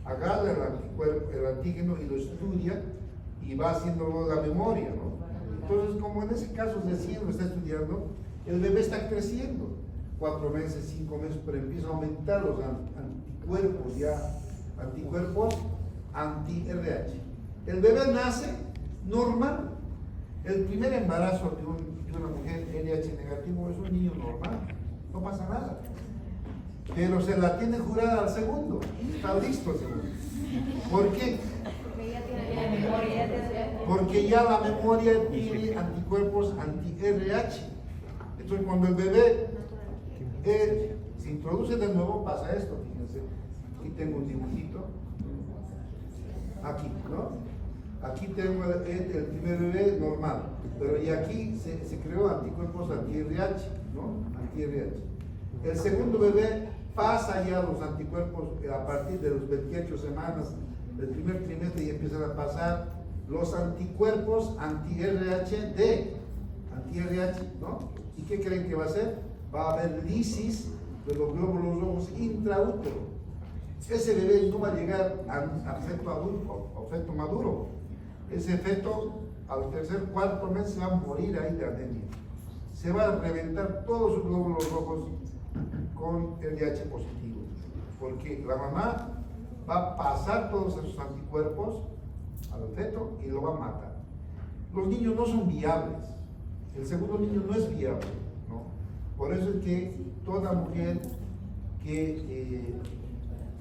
agarra el antígeno y lo estudia y va haciendo la memoria, ¿no? Entonces, como en ese caso recién lo está estudiando, el bebé está creciendo, 4 meses, 5 meses, pero empieza a aumentar los anticuerpos ya. Anticuerpos anti-RH. El bebé nace normal. El primer embarazo de una mujer RH negativo es un niño normal, no pasa nada. Pero se la tiene jurada al segundo, está listo el segundo. ¿Por qué? Porque ya la memoria tiene anticuerpos anti-RH. Entonces cuando el bebé se introduce de nuevo pasa esto, fíjense. Aquí tengo un dibujito, aquí, ¿no? Aquí tengo el primer bebé normal, pero y aquí se creó anticuerpos anti-RH, ¿no? Anti-RH. El segundo bebé pasa ya los anticuerpos a partir de los 28 semanas del primer trimestre y empiezan a pasar los anticuerpos anti-RH de anti-RH, ¿no? ¿Y qué creen que va a hacer? Va a haber lisis de los glóbulos rojos intraútero. Ese bebé no va a llegar a feto adulto, a feto maduro. Ese feto al tercer, cuarto mes se va a morir ahí de anemia. Se va a reventar todos sus glóbulos rojos con RH positivo, porque la mamá va a pasar todos esos anticuerpos al feto y lo va a matar. Los niños no son viables, el segundo niño no es viable, ¿no? Por eso es que toda mujer que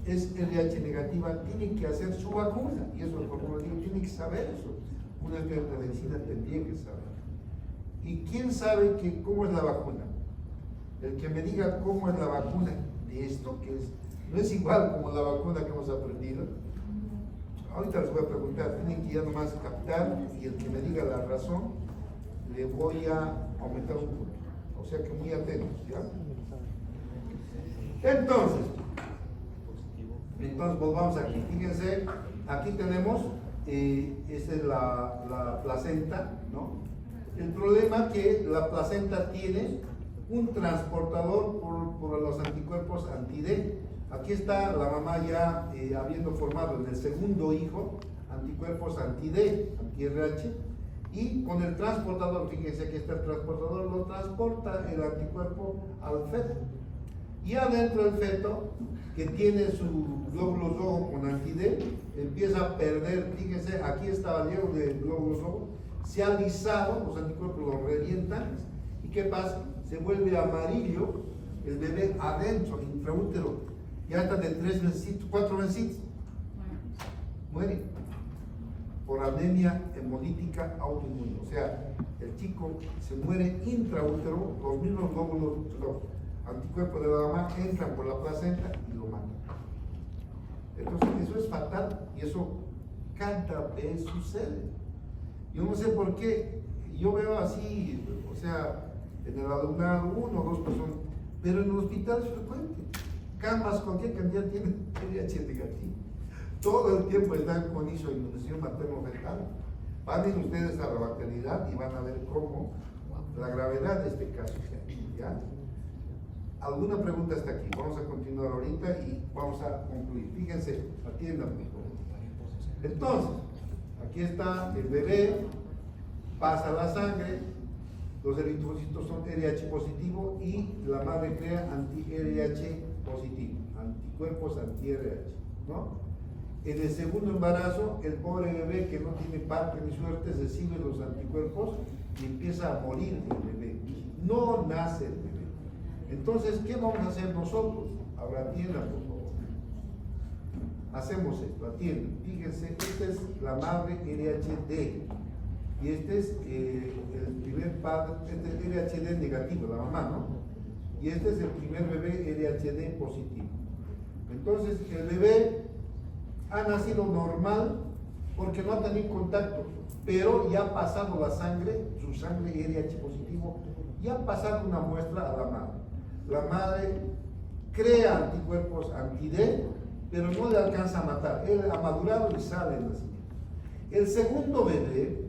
es RH negativa tiene que hacer su vacuna, y eso, como digo, tiene que saber eso. Una estudiante de medicina tendría que saber. ¿Y quién sabe cómo es la vacuna? El que me diga cómo es la vacuna de esto, que no es igual como la vacuna que hemos aprendido. Ahorita les voy a preguntar, tienen que ya nomás captar, y el que me diga la razón, le voy a aumentar un punto. O sea que muy atentos, ¿ya? Entonces volvamos aquí. Fíjense, aquí tenemos, esta es la placenta, ¿no? El problema es que la placenta tiene un transportador por los anticuerpos anti-D. Aquí está la mamá ya habiendo formado en el segundo hijo anticuerpos anti-D, anti-RH, y con el transportador, fíjense que el transportador lo transporta el anticuerpo al feto. Y adentro del feto, que tiene su glóbulo rojo con anti-D, empieza a perder, fíjense, aquí estaba lleno de glóbulos rojos, se ha lisado, los anticuerpos lo revientan, ¿y qué pasa? Se vuelve amarillo el bebé adentro, intraútero, ya hasta de 3 meses, 4 meses, muere por anemia hemolítica autoinmune. O sea, el chico se muere intraútero, los mismos glóbulos rojos, anticuerpos de la mamá entran por la placenta y lo matan. Entonces, eso es fatal y eso cada vez sucede. Yo no sé por qué, yo veo así, o sea, en el alumnado 1 o 2 personas, pero en el hospital es frecuente. Camas, cualquier cantidad tienen RH negativo. Todo el tiempo están con isoinmunización materno-fetal. Van a ir ustedes a la maternidad y van a ver cómo la gravedad de este caso. ¿Ya? ¿Alguna pregunta hasta aquí? Vamos a continuar ahorita y vamos a concluir. Fíjense, atiendan por favor. Entonces, aquí está el bebé, pasa la sangre, los eritrocitos son RH positivo y la madre crea anti-RH positivo, anticuerpos anti-RH, ¿no? En el segundo embarazo, el pobre bebé que no tiene parte ni suerte recibe los anticuerpos y empieza a morir el bebé. No nace el bebé. Entonces, ¿qué vamos a hacer nosotros? Ahora atiendan, por favor. Hacemos esto, atiendan. Fíjense, esta es la madre RHD. Y este es el primer padre, este es RHD negativo, la mamá, ¿no? Y este es el primer bebé RHD positivo. Entonces, el bebé ha nacido normal porque no ha tenido contacto, pero ya ha pasado la sangre, su sangre RH positivo, ya ha pasado una muestra a la madre. La madre crea anticuerpos anti-D, pero no le alcanza a matar. Él ha madurado y sale el nacimiento. El segundo bebé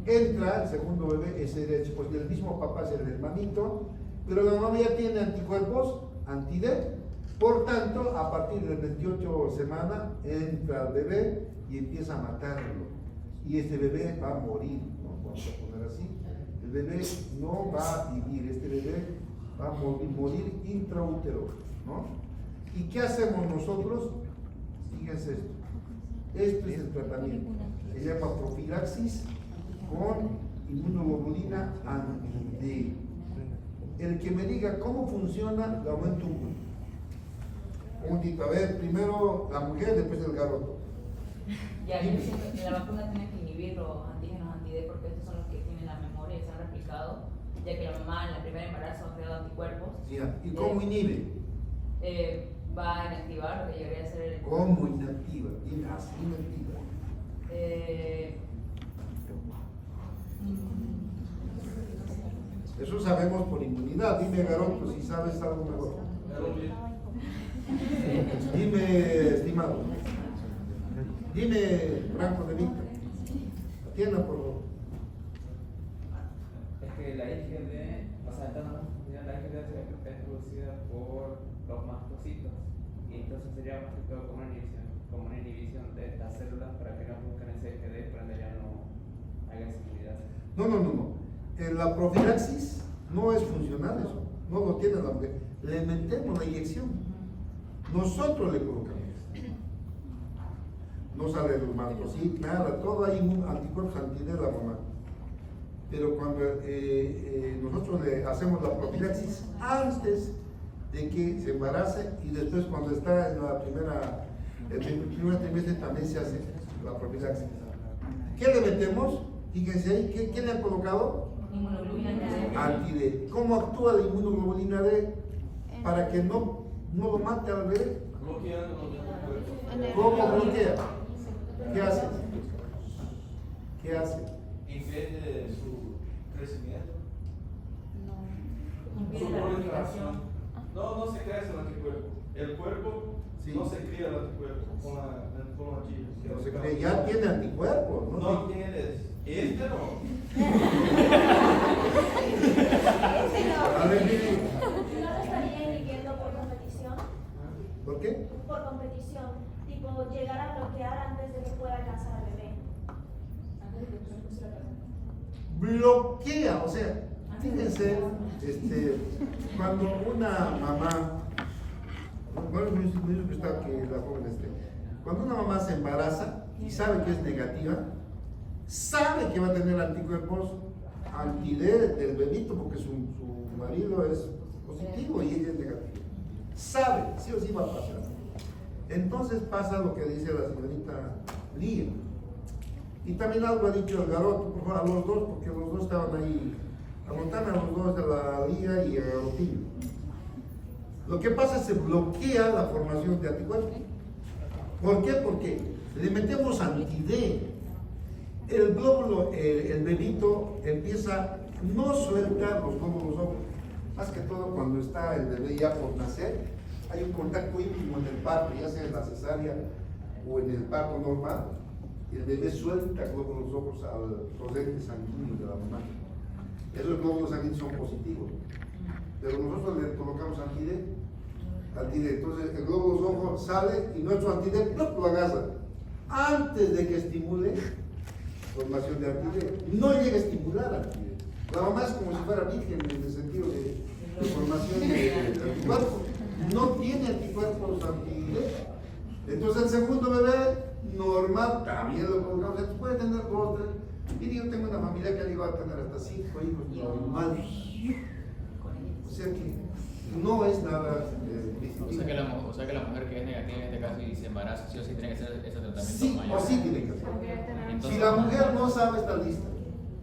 entra, el segundo bebé es RH, pues del mismo papá es el hermanito, pero la mamá ya tiene anticuerpos anti-D. Por tanto, a partir del 28 semana entra el bebé y empieza a matarlo. Y este bebé va a morir, ¿no? Vamos a poner así. El bebé no va a vivir, este bebé va a morir intraútero, ¿no? ¿Y qué hacemos nosotros? Fíjense esto. Esto es el tratamiento. Se llama profilaxis con inmunoglobulina anti-D. El que me diga cómo funciona, le aumento un punto. Un puntito. A ver, primero la mujer, después el garoto. Ya, yo siento que la vacuna tiene que inhibir los antígenos anti-D porque estos son los que tienen la memoria y se han replicado, ya que la mamá en el primer embarazo ha creado anticuerpos. Ya. ¿Y cómo inhibe? Va a inactivar lo que llegaría a ser el... ¿Cómo inactiva? Dime, así inactiva. Eso sabemos por inmunidad. Dime, garoto, si sabes algo mejor. Dime, estimado. Dime, Franco de Víctor. Atienda, por favor. Es que la IgD, o sea, la IgD es producida por los mastocitos, y entonces sería más que todo como una inhibición de estas células para que no busquen ese IgD, por ende ya no haya inmunidad. No. En la profilaxis no es funcional eso, no lo tiene la mujer. Le metemos la inyección, nosotros le colocamos. No sale los mastocitos, nada, todo hay anticuerpos anti de la mamá. Pero cuando nosotros le hacemos la profilaxis antes de que se embarace y después cuando está en la el primer trimestre también se hace la profilaxis. ¿Qué le metemos? Fíjense ahí, ¿qué le han colocado? Inmunoglobulina D. Anti-D. ¿Cómo actúa la inmunoglobulina D para que no lo mate al bebé? ¿Cómo bloquea? ¿Qué hace? ¿Qué hace? Impide su crecimiento. Impide Su la proliferación. replicación. No se crece el anticuerpo. El cuerpo Sí. no se cría el anticuerpo con la chica. No se cree, ya tiene anticuerpos, ¿no? No tienes. Este no. A ver, Vivi, ¿No lo estaría inhibiendo por competición? ¿por qué? Por competición, tipo llegar a bloquear antes de que pueda alcanzar al bebé. Bloquea, o sea, fíjense, cuando una mamá, bueno, muy que está que la joven cuando una mamá se embaraza y sabe que es negativa, sabe que va a tener anticuerpos anti-D del bebito porque su marido es positivo y ella es negativa. Sabe, sí o sí va a pasar. Entonces pasa lo que dice la señorita Lía. Y también algo ha dicho el Garoto, por favor, a los dos, porque los dos estaban ahí. Aguantame a los dos de la Lía y a Garotillo. Lo que pasa es que se bloquea la formación de anticuerpos. ¿Por qué? Porque le metemos anti-D. El glóbulo, el bebito empieza, no suelta los glóbulos rojos. Más que todo cuando está el bebé ya por nacer, hay un contacto íntimo en el parto, ya sea en la cesárea o en el parto normal. El bebé suelta glóbulos rojos al torrente sanguíneo de la mamá. Esos glóbulos sanguíneos son positivos. Pero nosotros le colocamos anti-D. Entonces el glóbulo rojo sale y nuestro anti-D lo agarra. Antes de que estimule formación de anti-D. No llega a estimular anti-D. La mamá es como si fuera virgen en el sentido de formación de anticuerpos. No tiene anticuerpos anti-D. Entonces el segundo bebé normal también lo colocamos. Entonces puede tener 2, 3. Y yo tengo una familia que ha llegado a tener hasta 5 hijos normales. O sea que no es nada O sea que la mujer que es negativa en este caso y se embaraza, sí o sí tiene que hacer ese tratamiento sí mayor. o sí tiene que hacer. Entonces, Si la mujer no sabe, está lista.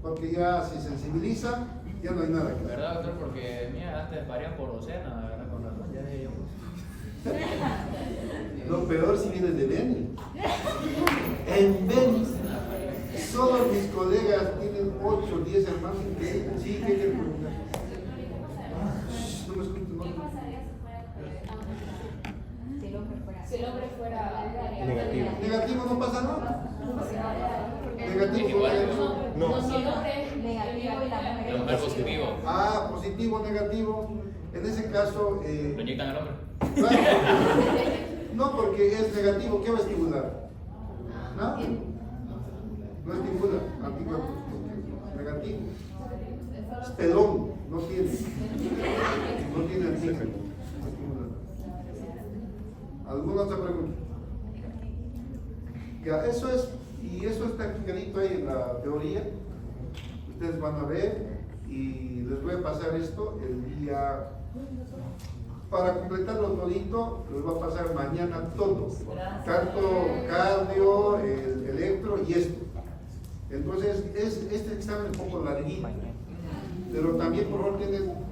Porque ya se sensibiliza, ya no hay nada que hacer. ¿Verdad, doctor? Porque mira, antes varían por docena, ¿verdad? Con razón, ya de ellos. Lo peor si vienes de Beni. En Beni, solo mis colegas tienen 8 o 10 hermanos. Sí, que preguntar. No me escucho, no. ¿Qué pasaría si el hombre fuera Negativo. Negativo, no pasa nada. Negativo, Es igual, No. Si el hombre es Negativo y la mujer La mujer positivo. Ah, positivo, negativo. En ese caso, ¿Lo inyectan al hombre? no, porque es negativo. ¿Qué va a estimular? ¿No? No estimula anticuerpos. Negativo. Es pelón, no tiene. No tiene antígeno. No estimula. ¿Alguna otra pregunta? Ya, eso es, y eso está explicadito ahí en la teoría. Ustedes van a ver y les voy a pasar esto el día. Para completarlo todito, les voy a pasar mañana todo. Tanto cardio, el electro y esto. Entonces, este examen es un poco larguito. Pero también por favor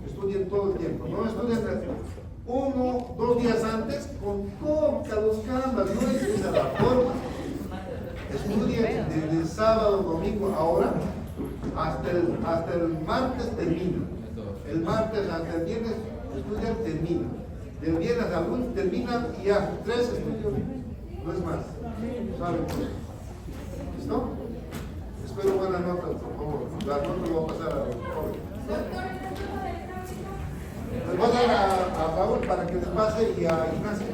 estudien todo el tiempo. No estudien 1, 2 días antes con coca, los canvas, no es esa la forma. Estudien desde el sábado, domingo, ahora, hasta el martes termina. El martes hasta el viernes estudian, termina. Del viernes al lunes terminan y ya, 3 estudios, no es más. ¿Saben? ¿Listo? Espero buenas notas, por favor. Las notas lo voy a pasar a los jóvenes. Doctor, ¿el método del tránsito? Les voy a dar a Paul para que les pase y a Ignacio.